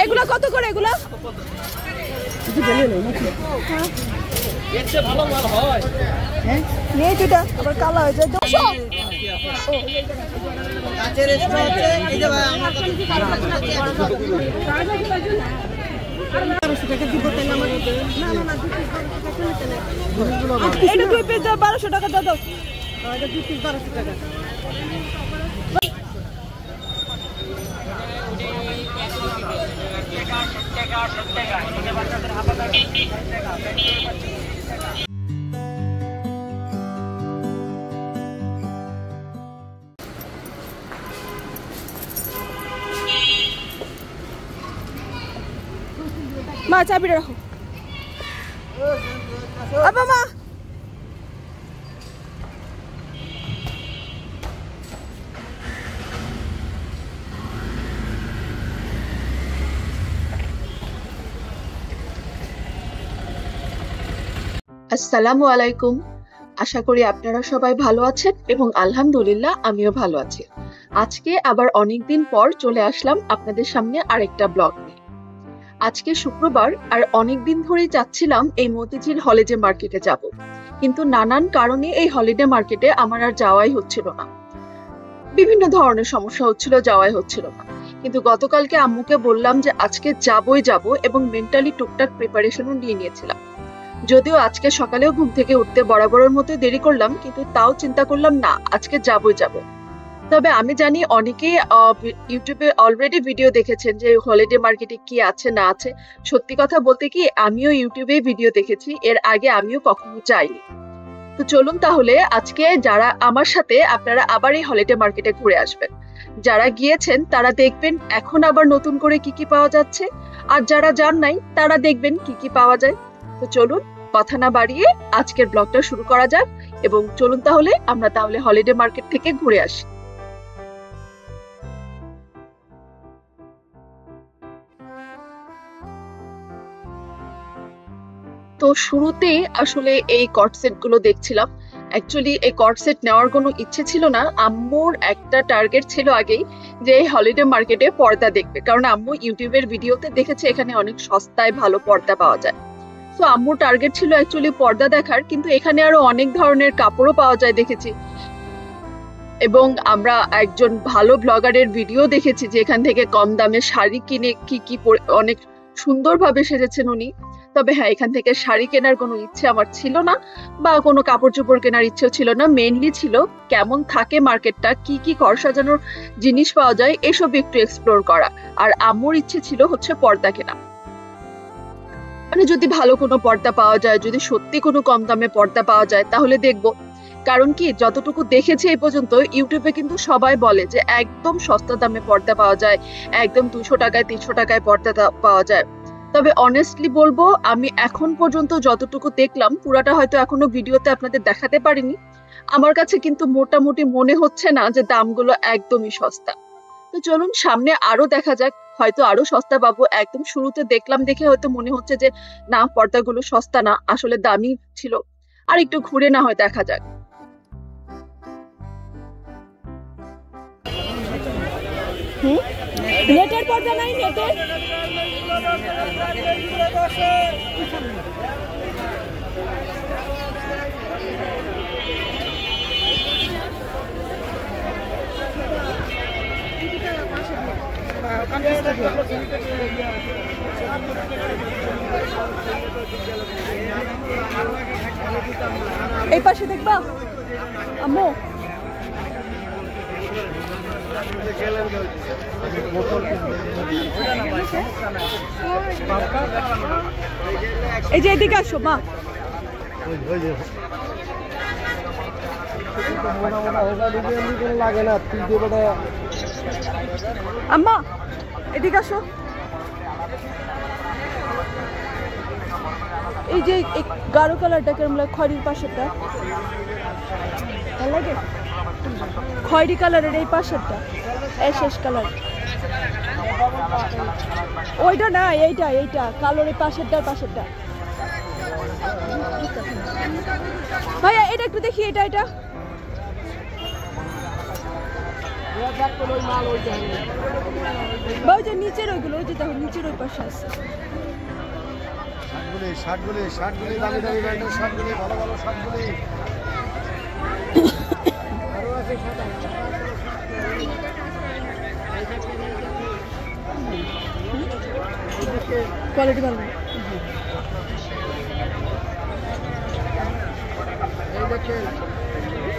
এগুলা কত করে এগুলা? ভালো মাল হয় হ্যাঁ নিয়ে যেটা আবার কালো হয়ে যায় 200 কাচের এক্সট্রা আছে এই যে ভাই আমার কাছে 1200 টাকা দিব তাহলে আমার না না না 2 পিস 1200 টাকা নিতে এটা 2 পিস 1200 টাকা দাও এটা 2 পিস 1200 টাকা মা চাবিটা রাখো আব্বা মা আসসালামু আলাইকুম। আশা করি আপনারা সবাই ভালো আছেন এবং আলহামদুলিল্লাহ আমিও ভালো আছি। আজকে আবার অনেকদিন পর চলে আসলাম আপনাদের সামনে আরেকটা ব্লগ নিয়ে। আজকে শুক্রবার আর অনেকদিন ধরেই চাচ্ছিলাম এই মতিঝিল হলিডে মার্কেটে যাব, কিন্তু নানান কারণে এই হলিডে মার্কেটে আমার আর যাওয়াই হচ্ছিল না। বিভিন্ন ধরনের সমস্যা হচ্ছিল, যাওয়াই হচ্ছিল না। কিন্তু গতকালকে আম্মুকে বললাম যে আজকে যাবই যাব এবং মেন্টালি টুকটাক প্রিপারেশনও নিয়ে নিয়েছিলাম। যদিও আজকে সকালেও ঘুম থেকে উঠতে বরাবরের মতো দেরি করলাম, কিন্তু তাও চিন্তা করলাম না আজকে যাবই যাব। তবে আমি জানি অনেকেই ইউটিউবে অলরেডি ভিডিও দেখেছেন যে হলিডে মার্কেটে কি আছে না আছে। সত্যি কথা বলতে কি আমিও ইউটিউবে ভিডিও দেখেছি, এর আগে আমিও কখনো যাইনি। তো চলুন তাহলে আজকে যারা আমার সাথে আপনারা আবার এই হলিডে মার্কেটে ঘুরে আসবেন। যারা গিয়েছেন তারা দেখবেন এখন আবার নতুন করে কি কি পাওয়া যাচ্ছে, আর যারা যান নাই তারা দেখবেন কি কি পাওয়া যায়। তো চলুন কথা না বাড়িয়ে আজকের ব্লগটা শুরু করা যাক এবং চলুন তাহলে আমরা হলিডে মার্কেট থেকে ঘুরে আসি। তো শুরুতে আসলে এই কর্ড সেট গুলো দেখছিলাম। অ্যাকচুয়ালি এই কর্ড সেট নেওয়ার কোনো ইচ্ছে ছিল না। আম্মুর একটা টার্গেট ছিল আগেই যে এই হলিডে মার্কেটে পর্দা দেখবে, কারণ আম্মু ইউটিউবের ভিডিওতে দেখেছে এখানে অনেক সস্তায় ভালো পর্দা পাওয়া যায়। তো আম্মুর টার্গেট ছিল অ্যাকচুয়ালি পর্দা দেখার, কিন্তু এখানে আরো অনেক ধরনের কাপড়ও পাওয়া যায় দেখেছি। এবং আমরা একজন ভালো ব্লগারের ভিডিও দেখেছি যে এখান থেকে কম দামে শাড়ি কিনে কি অনেক সুন্দরভাবে সেজেছেন উনি। তবে হ্যাঁ, এখান থেকে শাড়ি কেনার কোনো ইচ্ছে আমার ছিল না, বা কোনো কাপড় চোপড় কেনার ইচ্ছেও ছিল না। মেইনলি ছিল কেমন থাকে মার্কেটটা, কি কি ঘর সাজানোর জিনিস পাওয়া যায় এসব একটু এক্সপ্লোর করা। আর আম্মুর ইচ্ছে ছিল হচ্ছে পর্দা কেনা, মানে যদি ভালো কোনো পর্দা পাওয়া যায়, যদি সত্যি কোনো কম দামে পর্দা পাওয়া যায় তাহলে দেখবো। কারণ কি যতটুকু দেখেছি এই পর্যন্ত ইউটিউবে কিন্তু সবাই বলে যে একদম সস্তা দামে পর্দা পাওয়া যায়, একদম 200 টাকায় 300 টাকায় পর্দা পাওয়া যায়। তবে অনেস্টলি বলবো আমি এখন পর্যন্ত যতটুকু দেখলাম পুরাটা হয়তো এখনো ভিডিওতে আপনাদের দেখাতে পারিনি। আমার কাছে কিন্তু মোটামুটি মনে হচ্ছে না যে দামগুলো একদমই সস্তা। তো চলুন সামনে আরো দেখা যাক, হয়তো আরো সস্তা পাবো। একদম শুরুতে দেখলাম দেখে হয়তো মনে হচ্ছে যে না পর্দাগুলো সস্তা না, আসলে দামি ছিল। আর একটু ঘুরে না হয় দেখা যাক। নেটের পর্দা নাই, নেটের এই পাশে দেখবা আম্মু। এই যে এদিকে আসো মা। আম্মা এদিকে আসো। এই যে গাঢ় কালারটা কেমন লাগে, খয়েরির পাশেরটা ভালো লাগে, খয়েরি কালারের এই পাশেরটা শেষ কালার। ওইটা না, এইটা এইটা কালোর এই পাশেরটা ভাইয়া এটা একটু দেখি, এটা বা ওই যে নিচের ওইগুলো, ওই যে দেখো নিচের ওই পাশে আছে। শার্টগুলি দামি দামি ব্র্যান্ডের শার্টগুলি, ভালো ভালো শার্টগুলি। কোয়ালিটি ভালো।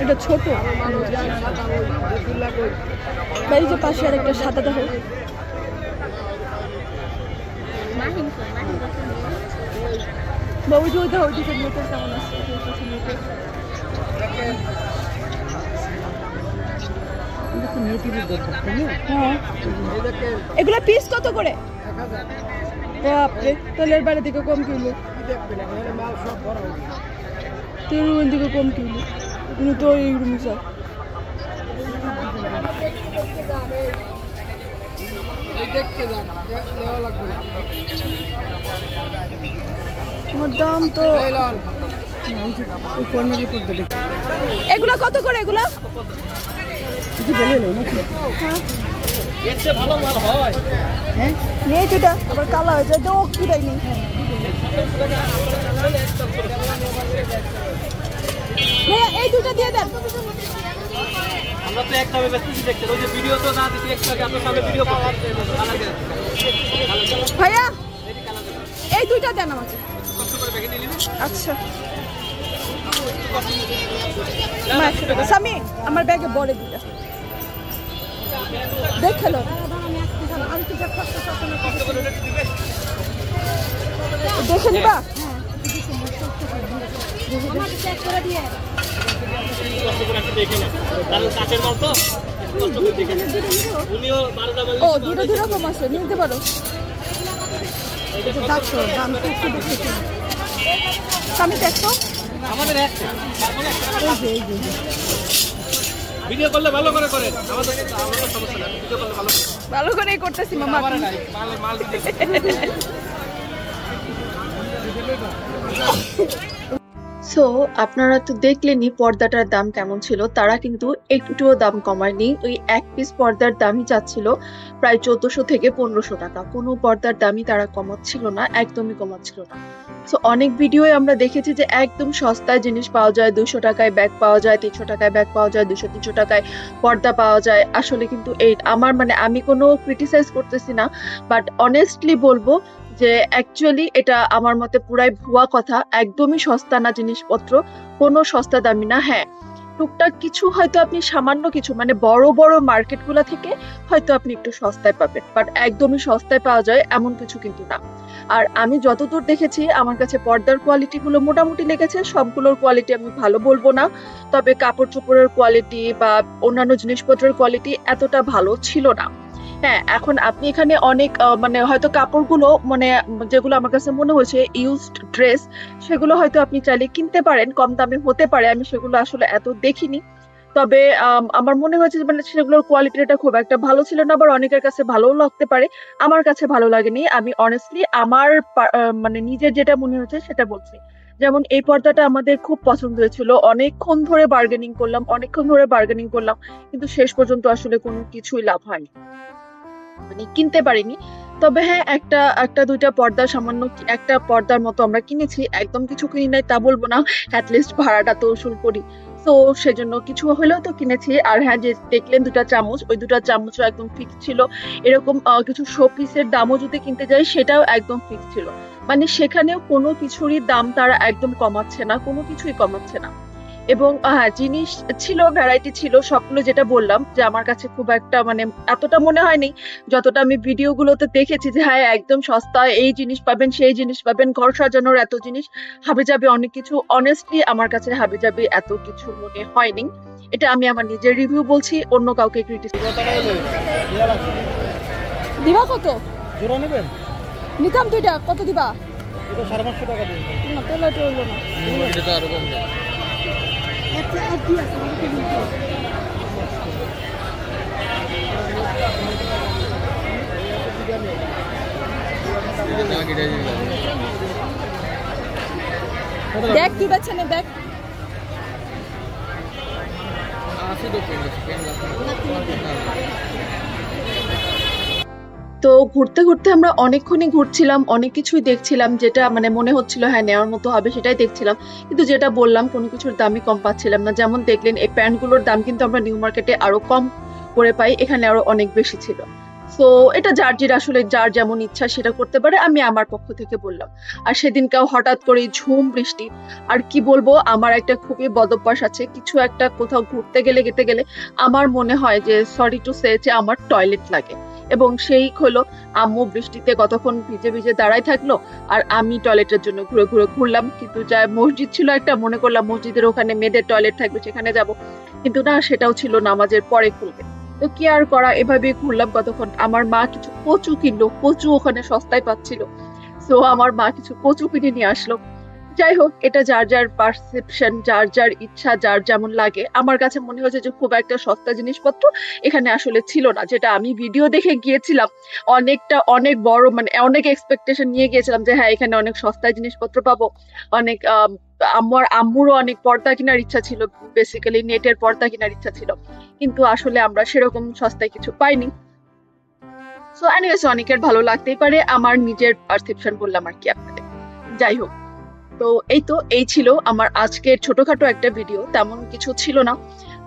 এটা ছোট, এই যে পাশে আর একটা সাদা দেখো। বাবু যে ওই দেখো ওই দিকে নেটের কেমন আছে, এগুলা পিস কত করে? তাহলে এর বাইরে দিকে কম কিলো, তেরো দিকে কম কিলো, কিন্তু তো এইরকম স্যার তোমার দাম তো। এগুলা কত করে? এগুলা নেই দুটা, আবার কালা হয়ে যায়, দোক কিরাই নেই। এই দুটা দিয়ে দেন। আমরা তো একটা বেশি দেখতে, ওই যে ভিডিও তো না দিতে একটা আপনার সামনে ভিডিও পাওয়া ভাইয়া এই দুইটা দেন আমাকে। আচ্ছা সামি আমার ব্যাগে বড় দুটা দেখে লো, দেখে নিবা। ও দুটো দুটো কম আছে, নিতে পারো। আমি দেখো আমাদের ভিডিও করলে ভালো করে করেন, আমাদের সমস্যা না, ভিডিও করলে ভালো করেই করতেছি মামা। সো আপনারা তো দেখলেনই পর্দাটার দাম কেমন ছিল। তারা কিন্তু একটুও দাম কমায়নি, ওই এক পিস পর্দার দামই যাচ্ছিল প্রায় 1400 থেকে 1500 টাকা। কোনো পর্দার দামই তারা কমাচ্ছিল না, একদমই কমাচ্ছিল না। সো অনেক ভিডিওয়ে আমরা দেখেছি যে একদম সস্তায় জিনিস পাওয়া যায়, 200 টাকায় ব্যাগ পাওয়া যায়, 300 টাকায় ব্যাগ পাওয়া যায়, 200-300 টাকায় পর্দা পাওয়া যায়। আসলে কিন্তু এই আমার আমি কোনো ক্রিটিসাইজ করতেছি না, বাট অনেস্টলি বলবো যে অ্যাকচুয়ালি এটা আমার মতে পুরাই ভুয়া কথা। একদমই সস্তা না জিনিসপত্র, কোনো সস্তা দামি না। হ্যাঁ টুকটাক কিছু হয়তো আপনি সামান্য কিছু বড় বড় মার্কেটগুলো থেকে হয়তো আপনি একটু সস্তায় পাবেন, বাট একদমই সস্তায় পাওয়া যায় এমন কিছু কিন্তু না। আর আমি যতদূর দেখেছি আমার কাছে পর্দার কোয়ালিটি গুলো মোটামুটি লেগেছে, সবগুলোর কোয়ালিটি আমি ভালো বলবো না, তবে কাপড় চোপড়ের কোয়ালিটি বা অন্যান্য জিনিসপত্রের কোয়ালিটি এতটা ভালো ছিল না। হ্যাঁ এখন আপনি এখানে অনেক হয়তো কাপড়গুলো যেগুলো আমার কাছে মনে হয়েছে ইউজড ড্রেস, সেগুলো হয়তো আপনি চাইলে কিনতে পারেন, কম দামে হতে পারে, আমি সেগুলো আসলে এত দেখিনি। তবে আমার মনে হয়েছে সেগুলোর কোয়ালিটিটা খুব একটা ভালো ছিল না, আবার অনেকের কাছে ভালোও লাগতে পারে, আমার কাছে ভালো লাগেনি। আমি অনেস্টলি আমার নিজের যেটা মনে হয়েছে সেটা বলছি। যেমন এই পর্দাটা আমাদের খুব পছন্দ হয়েছিল, অনেকক্ষণ ধরে বার্গেনিং করলাম, কিন্তু শেষ পর্যন্ত আসলে কোনো কিছুই লাভ হয়নি, কিনতে পারিনি। তবে হ্যাঁ একটা দুইটা পর্দা, সামান্য একটা পর্দার মতো আমরা কিনেছি, একদম কিছু কিনি নাই তা বলবো না, অ্যাটলিস্ট ভাড়াটা তো উসুল করি, তো সেজন্য কিছু হলেও তো কিনেছি। আর হ্যাঁ যে দেখলেন দুটা চামচ, ওই দুটা চামচও একদম ফিক্স ছিল। এরকম কিছু শো পিসের দামও যদি কিনতে যাই সেটাও একদম ফিক্স ছিল, সেখানেও কোনো কিছুরই দাম তারা একদম কমাচ্ছে না, কোনো কিছুই কমাচ্ছে না। এবং হ্যাঁ জিনিস ছিল, ভ্যারাইটি ছিল, সবগুলো যেটা বললাম যে আমার কাছে খুব একটা এতটা মনে হয়নি যতটা আমি ভিডিওগুলোতে দেখেছি যে হ্যাঁ একদম সস্তা, এই জিনিস পাবেন, সেই জিনিস পাবেন, ঘর সাজানোর এত জিনিস, হাবিজাবি অনেক কিছু। অনেস্টলি আমার কাছে হাবিজাবি এত কিছু মনে হয়নি। এটা আমি আমার নিজের রিভিউ বলছি, অন্য কাউকে ক্রিটিসাইজ দিবা। কত জোড়া নেবেন? নিতাম দুইটা, কত দিবা? এটা 550 টাকা দিন না তাহলে তো হলো না, এটা তো আরো কম দাম। দেখ কি বাচ্চা নে, দেখ তো ঘুরতে ঘুরতে আমরা অনেকক্ষণই ঘুরছিলাম, অনেক কিছুই দেখছিলাম, যেটা মানে মনে হচ্ছিল হ্যাঁ নেওয়ার মতো হবে সেটাই দেখছিলাম। কিন্তু যেটা বললাম কোনো কিছুর দামই কম পাচ্ছিলাম না। যেমন দেখলেন এই প্যান্টগুলোর দাম কিন্তু আমরা নিউ মার্কেটে আরো কম করে পাই, এখানে আরো অনেক বেশি ছিল। তো এটা যার আসলে যার যেমন ইচ্ছা সেটা করতে পারে, আমি আমার পক্ষ থেকে বললাম। আর সেদিনকাও হঠাৎ করে ঝুম বৃষ্টি। আর কি বলবো, আমার একটা খুবই বদ অভ্যাস আছে, কিছু একটা কোথাও ঘুরতে গেলে যেতে গেলে আমার মনে হয় যে সরি টু সে যে আমার টয়লেট লাগে। এবং সেই হলো, আম্মু বৃষ্টিতে কতক্ষণ ভিজে ভিজে দাঁড়াই থাকলো আর আমি টয়লেটের জন্য ঘুরে ঘুরে ঘুরলাম। কিন্তু যা মসজিদ ছিল একটা, মনে করলাম মসজিদের ওখানে মেয়েদের টয়লেট থাকবে সেখানে যাব, কিন্তু না, সেটাও ছিল নামাজের পরে খুলবে। তো কি আর করা, এভাবে ঘুরলাম কতক্ষণ। আমার মা কিছু কচু কিনলো, কচু ওখানে সস্তায় পাচ্ছিল, তো আমার মা কিছু কচু কিনে নিয়ে আসলো। যাই হোক, এটা যার যার পারসেপশন, যার যার ইচ্ছা, যার যেমন লাগে। আমার কাছে মনে হয়েছে যে খুব একটা সস্তা জিনিসপত্র এখানে আসলে ছিল না, যেটা আমি ভিডিও দেখে গিয়েছিলাম অনেক বড়, মানে অনেক এক্সপেকটেশন নিয়ে গিয়েছিলাম যে হ্যাঁ এখানে অনেক সস্তায় জিনিসপত্র পাবো, অনেক আম্মুরও অনেক পর্দা কেনার ইচ্ছা ছিল, বেসিক্যালি নেটের পর্দা কেনার ইচ্ছা ছিল, কিন্তু আসলে আমরা সেরকম সস্তায় কিছু পাইনি। সো এনিওয়েজ, অনেকের ভালো লাগতেই পারে, আমার নিজের পারসেপশন বললাম আর কি আপনাদের। যাই হোক, তো এই ছিল আমার আজকের ছোটখাটো একটা ভিডিও, তেমন কিছু ছিল না।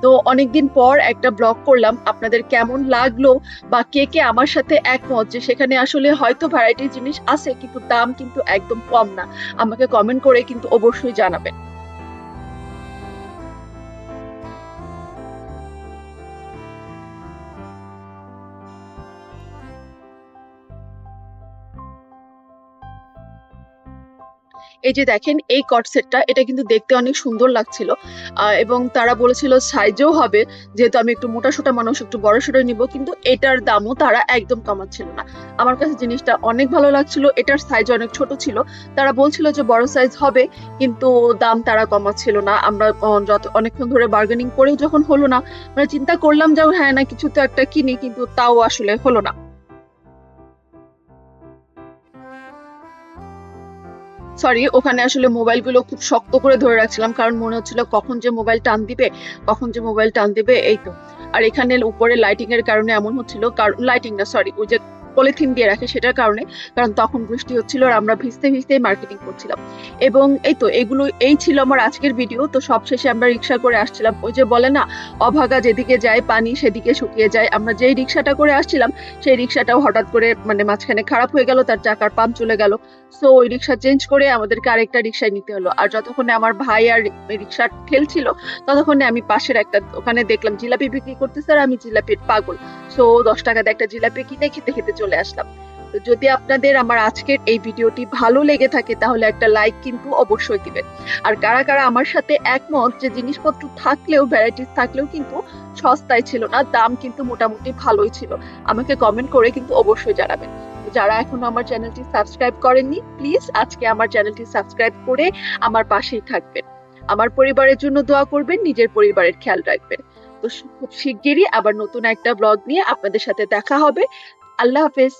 তো অনেকদিন পর একটা ব্লগ করলাম, আপনাদের কেমন লাগলো বা কে কে আমার সাথে একমত যে সেখানে আসলে হয়তো ভ্যারাইটি জিনিস আছে কিন্তু দাম কিন্তু একদম কম না, আমাকে কমেন্ট করে কিন্তু অবশ্যই জানাবেন। এই যে দেখেন এই কট সেটটা, এটা কিন্তু দেখতে অনেক সুন্দর লাগছিল, এবং তারা বলেছিল সাইজও হবে, যেহেতু আমি একটু মোটা সোটা মানুষ, একটু বড় সড়ো নিব, কিন্তু এটার দামও তারা একদম কমাচ্ছিল না। আমার কাছে জিনিসটা অনেক ভালো লাগছিল, এটার সাইজ অনেক ছোট ছিল, তারা বলছিল যে বড় সাইজ হবে, কিন্তু দাম তারা কমাচ্ছিল না। আমরা অনেকক্ষণ ধরে বার্গেনিং করেও যখন হলো না, মানে চিন্তা করলাম যে হ্যাঁ না কিছু তো একটা কিনি, কিন্তু তাও আসলে হলো না। সরি, ওখানে আসলে মোবাইলগুলো খুব শক্ত করে ধরে রাখছিলাম, কারণ মনে হচ্ছিল কখন যে মোবাইল টান দিবে, এই তো। আর এখানে উপরে লাইটিং এর কারণে এমন হচ্ছিল, লাইটিং না সরি, ওই যে পলিথিন দিয়ে রাখে সেটার কারণে, কারণ তখন বৃষ্টি হচ্ছিল আর আমরা ভিজতে ভিজতে মার্কেটিং করছিলাম। এবং এই ছিল আমার আজকের ভিডিও। তো সবশেষে আমরা রিক্সা করে আসছিলাম, ওই যে বলে না, অভাগা যেদিকে যায় পানি সেদিকে শুকিয়ে যায়। আমরা যেই রিক্সাটা করে আসছিলাম সেই রিক্সাটাও হঠাৎ করে মানে মাঝখানে খারাপ হয়ে গেল, তার চাকার পাম্প চলে গেল। সো ওই রিক্সা চেঞ্জ করে আমাদেরকে আরেকটা রিক্সায় নিতে হলো। আর যতক্ষণে আমার ভাই আর রিক্সা ঠেলছিল, ততক্ষণে আমি পাশের একটা ওখানে দেখলাম জিলাপি বিক্রি করতেছে, আর আমি জিলাপির পাগল। সো 10 টাকাতে একটা জিলাপি কিনে খেতে খেতে চলে আসলাম। তো যদি আপনাদের আমার আজকের এই ভিডিওটি ভালো লেগে থাকে তাহলে একটা লাইক কিন্তু অবশ্যই দিবেন। আর কারা কারা আমার সাথে একমত যে জিনিসপত্র থাকলেও, ভ্যারাইটিস থাকলেও কিন্তু সস্তায় ছিল না, দাম কিন্তু মোটামুটি ভালোই ছিল, আমাকে কমেন্ট করে কিন্তু অবশ্যই জানাবেন। যারা এখনো আমার চ্যানেলটি সাবস্ক্রাইব করেননি, প্লিজ আজকে আমার চ্যানেলটি সাবস্ক্রাইব করে আমার পাশেই থাকবেন। আমার পরিবারের জন্য দোয়া করবেন, নিজের পরিবারের খেয়াল রাখবেন। তো খুব শিগগিরই আবার নতুন একটা ব্লগ নিয়ে আপনাদের সাথে দেখা হবে। আল্লাহ হাফেজ।